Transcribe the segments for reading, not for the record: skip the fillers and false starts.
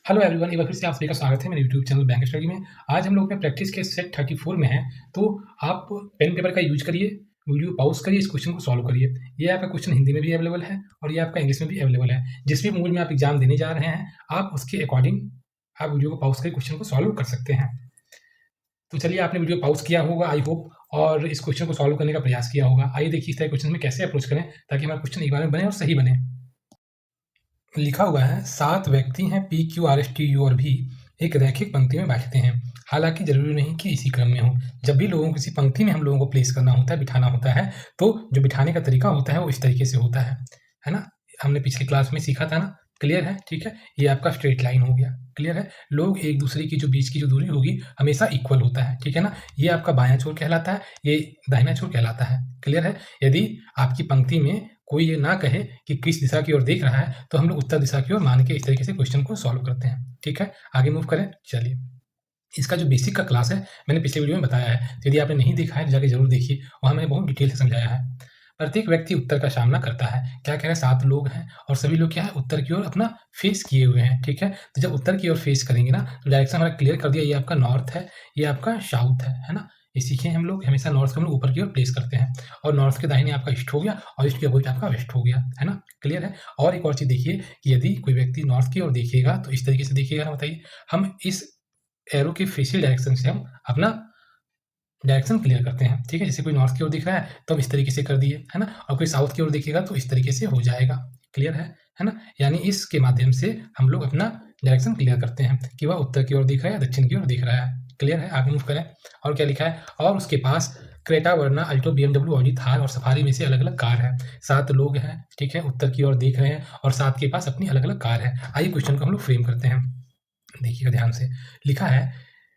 Hello everyone, एक बार फिर से आप सभी का स्वागत है मेरे यूट्यूब चैनल बैंक स्टडी में। आज हम लोग अपने प्रैक्टिस के सेट 34 में हैं, तो आप पेन पेपर का यूज करिए, वीडियो पॉज करिए, इस क्वेश्चन को सॉल्व करिए। ये आपका क्वेश्चन हिंदी में भी अवेलेबल है और ये आपका इंग्लिश में भी अवेलेबल है। जिस भी मूड में आप एग्जाम देने जा रहे हैं, आप उसके अकॉर्डिंग आप वीडियो को पॉज करके क्वेश्चन को सॉल्व कर सकते हैं। तो चलिए, आपने वीडियो पॉज किया होगा आई होप, और इस क्वेश्चन को सॉल्व करने का प्रयास किया होगा। आइए देखिए इस तरह क्वेश्चन में कैसे अप्रोच करें ताकि हमारा क्वेश्चन एक बार में बने और सही बने। लिखा हुआ है 7 व्यक्ति हैं P Q R S T U और भी एक रैखिक पंक्ति में बैठते हैं। हालांकि जरूरी नहीं कि इसी क्रम में हो। जब भी लोगों को किसी पंक्ति में हम लोगों को प्लेस करना होता है, बिठाना होता है, तो जो बिठाने का तरीका होता है वो इस तरीके से होता है ना। हमने पिछली क्लास में सीखा था ना। क्लियर है? ठीक है। ये आपका स्ट्रेट लाइन हो गया। क्लियर है? लोग एक दूसरे की जो बीच की जो दूरी होगी हमेशा इक्वल होता है। ठीक है ना। ये आपका बायां छोर कहलाता है, ये दाहिना छोर कहलाता है। क्लियर है? यदि आपकी पंक्ति में कोई ये ना कहे कि किस दिशा की ओर देख रहा है, तो हम लोग उत्तर दिशा की ओर मान के इस तरीके से क्वेश्चन को सॉल्व करते हैं। ठीक है, आगे मूव करें। चलिए, इसका जो बेसिक का क्लास है मैंने पिछले वीडियो में बताया है, तो यदि आपने नहीं देखा है तो जाके जरूर देखिए, वहाँ मैंने बहुत डिटेल से समझाया है। प्रत्येक व्यक्ति उत्तर का सामना करता है। क्या कह रहे हैं? 7 लोग हैं और सभी लोग क्या है, उत्तर की ओर अपना फेस किए हुए हैं। ठीक है, तो जब उत्तर की ओर फेस करेंगे ना, तो डायरेक्शन हमारा क्लियर कर दिया। ये आपका नॉर्थ है, ये आपका साउथ है ना। ये सीखे हम लोग, हमेशा नॉर्थ को हम लोग ऊपर की ओर प्लेस करते हैं, और नॉर्थ के दाहिने आपका ईस्ट हो गया और ईस्ट के अपोजिट आपका वेस्ट हो गया, है ना। क्लियर है? और एक और चीज़ देखिए कि यदि कोई व्यक्ति नॉर्थ की ओर देखिएगा तो इस तरीके से देखिएगा ना। बताइए, हम इस एरो के फेसियल डायरेक्शन से हम अपना डायरेक्शन क्लियर करते हैं। ठीक है, जैसे कोई नॉर्थ की ओर दिख रहा है तो हम इस तरीके से कर दिए, है ना। और कोई साउथ की ओर देखिएगा तो इस तरीके से हो जाएगा। क्लियर है ना। यानी इसके माध्यम से हम लोग अपना डायरेक्शन क्लियर करते हैं कि वह उत्तर की ओर दिख रहा है या दक्षिण की ओर दिख रहा है। क्लियर है? आगे मूव करें। और क्या लिखा है? और उसके पास क्रेटा, वर्ना, अल्टो, BMW, ऑडी, थार और सफारी में से अलग अलग कार है। 7 लोग हैं, ठीक है, उत्तर की ओर देख रहे हैं और 7 के पास अपनी अलग अलग कार है। आइए क्वेश्चन को हम लोग फ्रेम करते हैं। देखिएगा ध्यान से। लिखा है,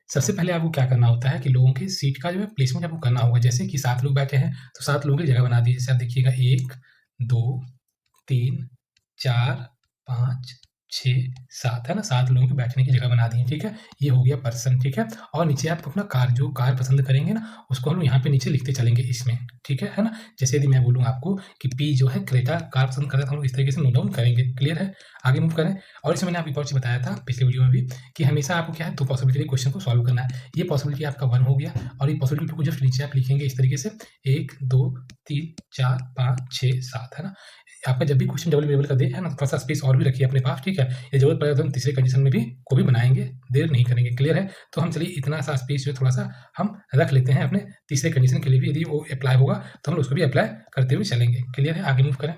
सबसे पहले आपको क्या करना होता है कि लोगों की सीट का जो है प्लेसमेंट आपको करना होगा। जैसे कि 7 लोग बैठे हैं तो 7 लोगों की जगह बना दी। जैसे आप देखिएगा 1, 2, 3, 4, 5, 6, 7, है ना। 7 लोगों के बैठने की जगह बना दी है। ठीक है, ये हो गया पर्सन। ठीक है, और नीचे आप अपना कार, जो कार पसंद करेंगे ना, उसको हम यहाँ पे नीचे लिखते चलेंगे इसमें। ठीक है ना। जैसे यदि मैं बोलूँ आपको कि पी जो है क्रेटा कार पसंद करता है, तो हम लोग इस तरीके से नोट डाउन करेंगे। क्लियर है? आगे मूव करें। और इसमें मैंने आपको एक और चीज़ बताया था पिछले वीडियो में भी कि हमेशा आपको क्या है, 2 पॉसिबिलिटी के क्वेश्चन को सॉल्व करना है। ये पॉसिबिलिटी आपका 1 हो गया, और ये पॉसिबिलिटी 2 को जस्ट नीचे आप लिखेंगे इस तरीके से 1, 2, 3, 4, 5, 6, 7, है ना। आपका जब भी क्वेश्चन डबल वेरिएबल का दे, है ना, तो थोड़ा सा स्पेस और भी रखिए अपने पास। ठीक है, ये जरूरत पड़ेगा तो हम तीसरे कंडीशन में भी को भी बनाएंगे, देर नहीं करेंगे। क्लियर है? तो हम चलिए इतना सा स्पेस जो है थोड़ा सा हम रख लेते हैं अपने तीसरे कंडीशन के लिए भी। यदि वो अप्लाई होगा तो हम उसको भी अप्लाई करते हुए चलेंगे। क्लियर है? आगे मूव करें।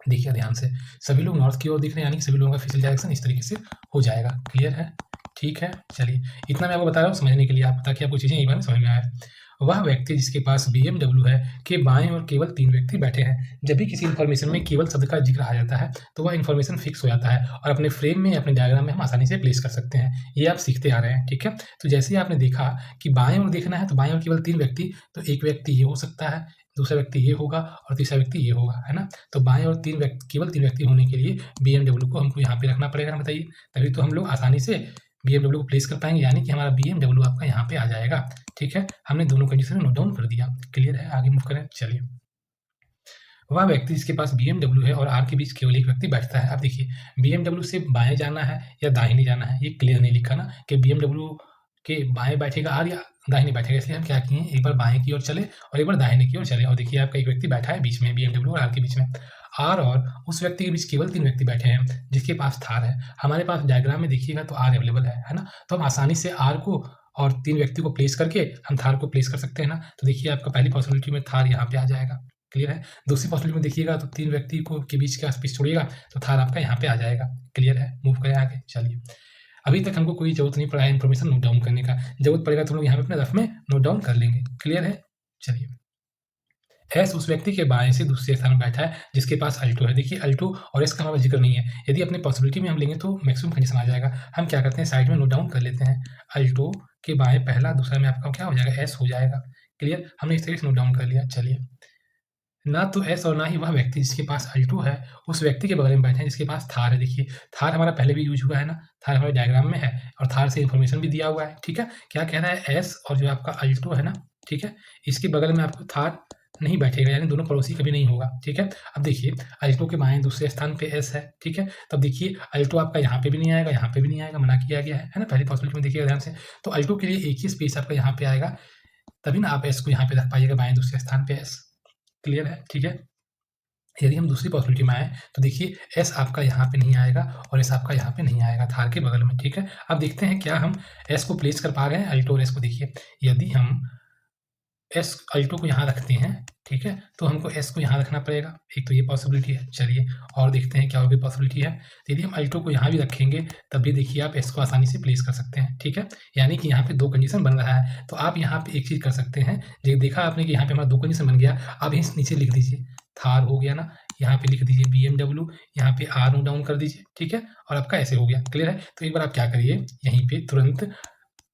देखिए ध्यान से, सभी लोग नॉर्थ की ओर दिख रहे हैं, यानी कि सभी लोगों का फेसियल डायरेक्शन इस तरीके से हो जाएगा। क्लियर है? ठीक है, चलिए इतना मैं आपको बता रहा हूँ समझने के लिए, आप ताकि आपको चीज़ें एक बार में समझ में आए। वह व्यक्ति जिसके पास BMW है के बाएं और केवल 3 व्यक्ति बैठे हैं। जब भी किसी इन्फॉर्मेशन में केवल शब्द का जिक्र आ जाता है तो वह इन्फॉर्मेशन फिक्स हो जाता है और अपने फ्रेम में, अपने डायग्राम में हम आसानी से प्लेस कर सकते हैं। ये आप सीखते आ रहे हैं। ठीक है, तो जैसे ही आपने देखा कि बाएं ओर देखना है तो बाएं ओर केवल 3 व्यक्ति, तो एक व्यक्ति ये हो सकता है, दूसरा व्यक्ति ये होगा और तीसरा व्यक्ति ये होगा, है ना। तो बाएं और 3 व्यक्ति, केवल 3 व्यक्ति होने के लिए BMW को हमको यहाँ पे रखना पड़ेगा। बताइए, तभी तो हम लोग आसानी से BMW को प्लेस कर पाएंगे, यानी कि हमारा BMW आपका यहाँ पे आ जाएगा। ठीक है, हमने दोनों कंडीशन नोट डाउन कर दिया। क्लियर है? आगे मूव करें। चलिए, वह व्यक्ति जिसके पास BMW है और R के बीच केवल एक व्यक्ति बैठता है। अब देखिए, BMW से बाएं जाना है या दाहिने जाना है, ये क्लियर नहीं लिखा ना कि BMW के बाएं बैठेगा R या दाहिने बैठेगा। इसलिए हम क्या किए, एक बार बाएं की ओर चले और एक बार दाहिने की ओर चले, और देखिए आपका एक व्यक्ति बैठा है बीच में, BMW और R के बीच में। R और उस व्यक्ति के बीच केवल 3 व्यक्ति बैठे हैं जिसके पास थार है। हमारे पास डायग्राम में देखिएगा तो R अवेलेबल है ना। तो हम आसानी से R को और 3 व्यक्ति को प्लेस करके हम थार को प्लेस कर सकते हैं ना। तो देखिए आपका पहली पॉसिबिलिटी में थार यहाँ पे आ जाएगा। क्लियर है? दूसरी पॉसिबिलिटी में देखिएगा तो 3 व्यक्ति को के बीच का स्पेस छोड़िएगा तो थार आपका यहाँ पे आ जाएगा। क्लियर है? मूव करें आगे। चलिए, अभी तक हमको कोई ज़रूरत नहीं पड़ा है इन्फॉर्मेशन नोट डाउन करने का। ज़रूरत पड़ेगा तो हम लोग यहाँ पे अपने रफ में नोट डाउन कर लेंगे। क्लियर है? चलिए, एस उस व्यक्ति के बाएं से दूसरे स्थान में बैठा है जिसके पास अल्टो है। देखिए, अल्टो और एस का हमारा जिक्र नहीं है। यदि अपने पॉसिबिलिटी में हम लेंगे तो मैक्सिमम कंडीशन आ जाएगा। हम क्या करते हैं, साइड में नोट डाउन कर लेते हैं। अल्टो के बाएं पहला, दूसरा में आपका क्या हो जाएगा, एस हो जाएगा। क्लियर? हमने इस तरीके से नोट डाउन कर लिया। चलिए, ना तो एस और ना ही वह व्यक्ति जिसके पास अल्टो है उस व्यक्ति के बगल में बैठे हैं जिसके पास थार है। देखिए, थार हमारा पहले भी यूज हुआ है ना, थार हमारे डायग्राम में है और थार से इन्फॉर्मेशन भी दिया हुआ है। ठीक है, क्या कह रहा है, एस और जो आपका अल्टो है ना, ठीक है, इसके बगल में आपको थार नहीं बैठेगा, यानी दोनों पड़ोसी कभी नहीं होगा, ठीक है। अब देखिए अल्टो के बाएं दूसरे स्थान पे एस है, ठीक है। तब देखिए अल्टो आपका यहाँ पे भी नहीं आएगा, यहाँ पे भी नहीं आएगा, मना किया गया है ना, पहली पॉसिबिलिटी में देखिएगा ध्यान से। तो अल्टो के लिए एक ही स्पेस आपका यहाँ पे आएगा, तभी ना आप एस को यहाँ पे रख पाइएगा बाएं दूसरे स्थान पे एस। क्लियर है, ठीक है। यदि हम दूसरी पॉसिबिलिटी में आए तो देखिए एस आपका यहाँ पे नहीं आएगा और एस आपका यहाँ पे नहीं आएगा, थार के बगल में, ठीक है। अब देखते हैं क्या हम एस को प्लेस कर पा रहे हैं अल्टो और एस को। देखिए यदि हम एस अल्टो को यहाँ रखते हैं, ठीक है, तो हमको एस को यहाँ रखना पड़ेगा, एक तो ये पॉसिबिलिटी है। चलिए और देखते हैं क्या और भी पॉसिबिलिटी है। यदि हम अल्टो को यहाँ भी रखेंगे तब भी देखिए आप एस को आसानी से प्लेस कर सकते हैं, ठीक है। यानी कि यहाँ पे दो कंडीशन बन रहा है। तो आप यहाँ पे एक चीज़ कर सकते हैं, जो देखा आपने कि यहाँ पे हमारा दो कंडीशन बन गया। अब इस नीचे लिख दीजिए थार हो गया ना, यहाँ पे लिख दीजिए BMW, यहाँ पे आर नोट डाउन कर दीजिए, ठीक है, और आपका ऐसे हो गया। क्लियर है। तो एक बार आप क्या करिए, यहीं पे तुरंत,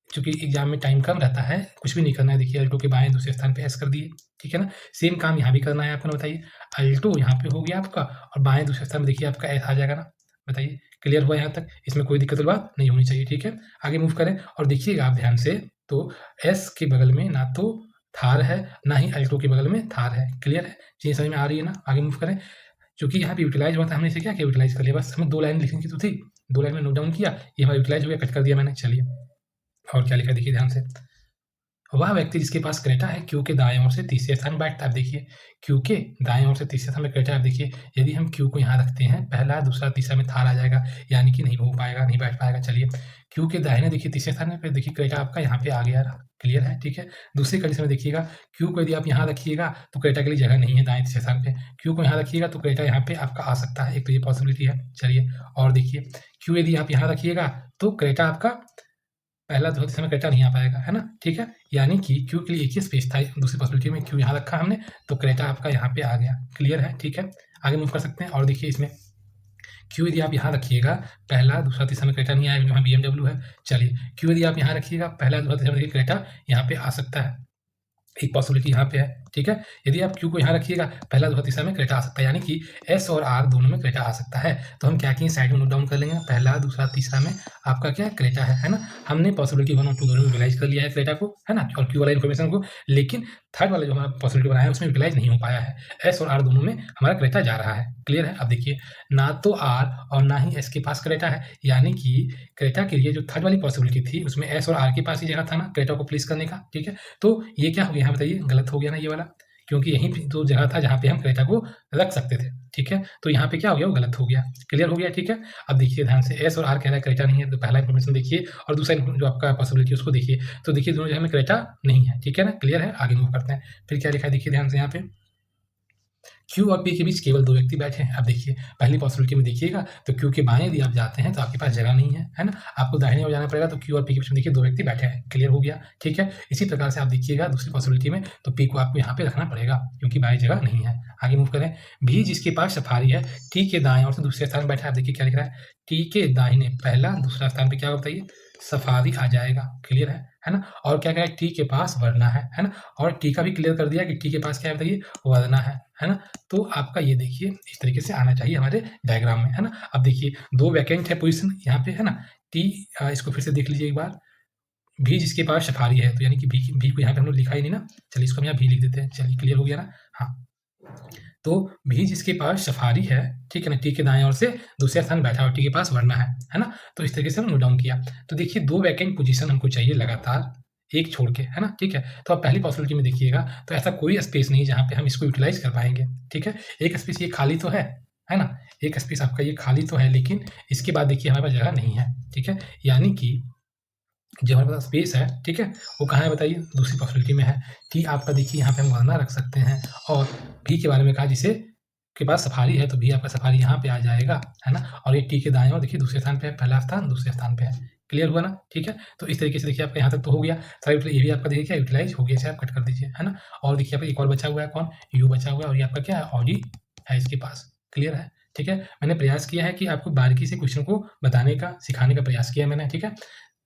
चूंकि एग्जाम में टाइम कम रहता है, कुछ भी नहीं करना है। देखिए अल्टो के बाएं दूसरे स्थान पे एस कर दिए, ठीक है ना। सेम काम यहाँ भी करना है आपको ना, बताइए। अल्टो यहाँ पे हो गया आपका और बाएं दूसरे स्थान में देखिए आपका एस आ जाएगा ना, बताइए। क्लियर हुआ यहाँ तक, इसमें कोई दिक्कत वाली बात नहीं होनी चाहिए, ठीक है। आगे मूव करें और देखिएगा आप ध्यान से, तो एस के बगल में ना तो थार है ना ही अल्टो के बगल में थार है। क्लियर है, चीज़ समझ में आ रही है ना। आगे मूव करें, क्योंकि यहाँ पे यूटिलाइज हुआ था, हमने इसे क्या किया, यूटिलाइज कर लिया। बस हमें दो लाइन लिखने की तो थी, दो लाइन में नोट डाउन किया, ये हमारा यूटिलाइज हो गया, कट कर दिया मैंने। चलिए और क्या लिखा देखिए ध्यान से, वह व्यक्ति जिसके पास क्रेटा है क्यू के दाएं ओर से तीसरे स्थान में बैठता है। देखिए क्यू के दाएं ओर से तीसरे स्थान में क्रेटा है। देखिए यदि हम क्यू को यहाँ रखते हैं, पहला दूसरा तीसरा में थार आ जाएगा, यानी कि नहीं हो पाएगा, नहीं बैठ पाएगा। चलिए क्यू के दाहिने देखिए तीसरे स्थान में, देखिए क्रेटा आपका यहाँ पे आ गया। क्लियर है, ठीक है। दूसरी कंडीशन में देखिएगा, क्यू को यदि आप यहाँ रखिएगा तो क्रेटा के लिए जगह नहीं है दाएं तीसरे स्थान पे, क्यू को यहाँ रखिएगा तो क्रेटा यहाँ पे आपका आ सकता है, एक तो ये पॉसिबिलिटी है। चलिए और देखिए, क्यू यदि आप यहाँ रखिएगा तो क्रेटा आपका पहला दूसरा तीसरा में क्रेटा नहीं आ पाएगा, है ना, ठीक है। यानी कि क्यू के लिए एक ही स्पेस था, दूसरी पॉसिबिलिटी में क्यू यहाँ रखा हमने तो क्रेटा आपका यहाँ पे आ गया। क्लियर है, ठीक है। आगे मूव कर सकते हैं और देखिए इसमें क्यू यदि आप यहाँ रखिएगा, पहला दूसरा तीसरा में क्रेटा नहीं आएगा, यहाँ BMW है। चलिए क्यू यदि आप यहाँ रखिएगा, पहला दूसरा तीसरा में क्रेटा यहाँ पे आ सकता है, एक पॉसिबिलिटी यहाँ पे है, ठीक है। यदि आप क्यू को यहाँ रखिएगा, पहला दूसरा तीसरा में क्रेटा आ सकता है, यानी कि एस और आर दोनों में क्रेटा आ सकता है। तो हम क्या किए, साइड में नोट डाउन कर लेंगे, पहला दूसरा तीसरा में आपका क्या क्रेटा है ना। हमने पॉसिबिलिटी 1 और 2 दोनों में यूटिलाइज कर लिया है क्रेटा को, है ना, और क्यू वाला इन्फॉर्मेशन को। लेकिन थर्ड वाला जो हमारा पॉसिबिलिटी बनाया है उसमें यूटिलाइज नहीं हो पाया है, एस और आर दोनों में हमारा क्रेटा जा रहा है। क्लियर है। अब देखिए ना तो आर और ना ही एस के पास क्रेटा है, यानी कि क्रेटा के लिए जो थर्ड वाली पॉसिबिलिटी थी उसमें एस और आर के पास ही जगह था ना क्रेटा को प्लेस करने का, ठीक है। तो ये क्या हो गया यहाँ बताइए, गलत हो गया ना ये वाला, क्योंकि यही तो जगह था जहाँ पे हम क्रेटा को रख सकते थे, ठीक है। तो यहाँ पे क्या हो गया, वो गलत हो गया। क्लियर हो गया, ठीक है। अब देखिए ध्यान से, एस और आर कह रहा है क्रेटा नहीं है, तो पहला इन्फॉर्मेशन देखिए और दूसरा जो आपका पॉसिबिलिटी उसको देखिए। तो देखिए दोनों जगह में क्रेटा नहीं है, ठीक है ना। क्लियर है, आगे मूव करते हैं। फिर क्या लिखा है देखिए ध्यान से, यहाँ पे क्यू और पी के बीच केवल दो व्यक्ति बैठे हैं। अब देखिए पहली पॉसिबिलिटी में देखिएगा तो क्यू के बाएं यदि आप जाते हैं तो आपके पास जगह नहीं है ना, आपको दाहिने ओर जाना पड़ेगा। तो क्यू और पी के बीच में देखिए दो व्यक्ति बैठे हैं। क्लियर हो गया, ठीक है। इसी प्रकार से आप देखिएगा दूसरी पॉसिबिलिटी में तो पी को आपको यहाँ पे रखना पड़ेगा क्योंकि बाएं जगह नहीं है। आगे मूव करें, भी जिसके पास सफारी है टी के दाएं और से दूसरे स्थान में बैठा है। आप देखिए क्या लिख रहा है, टी के दाहिने पहला दूसरा स्थान पे क्या होगा बताइए, सफारी आ जाएगा। क्लियर है ना। और क्या कह रहा है, टी के पास वरना है ना। और टी का भी क्लियर कर दिया कि टी के पास क्या है बताइए, वरना है ना। तो आपका ये देखिए इस तरीके से आना चाहिए हमारे डायग्राम में, है ना। अब देखिए दो वैकेंट है पोजीशन यहाँ पे, है ना। टी इसको फिर से देख लीजिए एक बार, भी जिसके पास सफारी है, तो यानी कि भी को यहाँ पे हम लोग लिखा ही नहीं ना। चलिए इसको हम यहाँ भी लिख देते हैं। चलिए क्लियर हो गया ना। हाँ, तो भी जिसके पास सफारी है, ठीक है ना, टी के दाएं ओर से दूसरे स्थान बैठा और टी के पास वरना है ना। तो इस तरीके से हम नोट डाउन किया। तो देखिए दो वैकेंट पोजीशन हमको चाहिए लगातार, एक छोड़ के, है ना, ठीक है। तो आप पहली पॉसिबिलिटी में देखिएगा तो ऐसा कोई स्पेस नहीं जहाँ पे हम इसको यूटिलाइज कर पाएंगे, ठीक है। एक स्पेस ये खाली तो है ना, एक स्पेस आपका ये खाली तो है, लेकिन इसके बाद देखिए हमारे पास जगह नहीं है, ठीक है। यानी कि जो हमारे पास स्पेस है, ठीक है, वो कहाँ है बताइए, दूसरी पॉसिबिलिटी में है। टी आपका देखिए यहाँ पे हम वरना रख सकते हैं, और भी के बारे में कहा जिसे के पास सफारी है तो भी आपका सफारी यहाँ पे आ जाएगा, है ना। और ये टी के दाएं और देखिए दूसरे स्थान पे है, पहला स्थान दूसरे स्थान पे है। क्लियर हुआ ना, ठीक है। तो इस तरीके से देखिए आपका यहाँ तक तो हो गया सारा, ये भी आपका देखिए क्या यूटिलाइज हो गया, इसे आप कट कर दीजिए, है ना। और देखिए आपका एक और बचा हुआ है, कौन, यू बचा हुआ है, और ये आपका क्या है, ऑडी है इसके पास। क्लियर है, ठीक है। मैंने प्रयास किया है कि आपको बारीकी से क्वेश्चन को बताने का, सिखाने का प्रयास किया मैंने, ठीक है।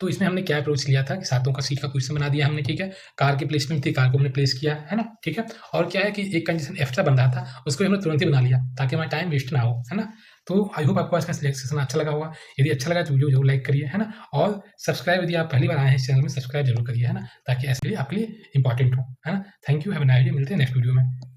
तो इसमें हमने क्या अप्रोच लिया था कि सातों का सीट का क्वेश्चन बना दिया हमने, ठीक है। कार की प्लेसमेंट थी, कार को हमने प्लेस किया, है ना, ठीक है। और क्या है कि एक कंडीशन एक्स्ट्रा बन रहा था, उसको हमने तुरंत ही बना लिया ताकि हमारा टाइम वेस्ट ना हो, है ना। तो आई होप आपको आज का सेशन अच्छा लगा होगा। यदि अच्छा लगा तो वीडियो जरूर लाइक करिए, है ना। और सब्सक्राइब, यदि आप पहली बार आए हैं इस चैनल में, सब्सक्राइब जरूर करिए, है ना, ताकि ऐसे लिए आपके लिए इंपॉर्टेंट हो, है ना। Thank you, have a nice day. मिलते हैं नेक्स्ट वीडियो में।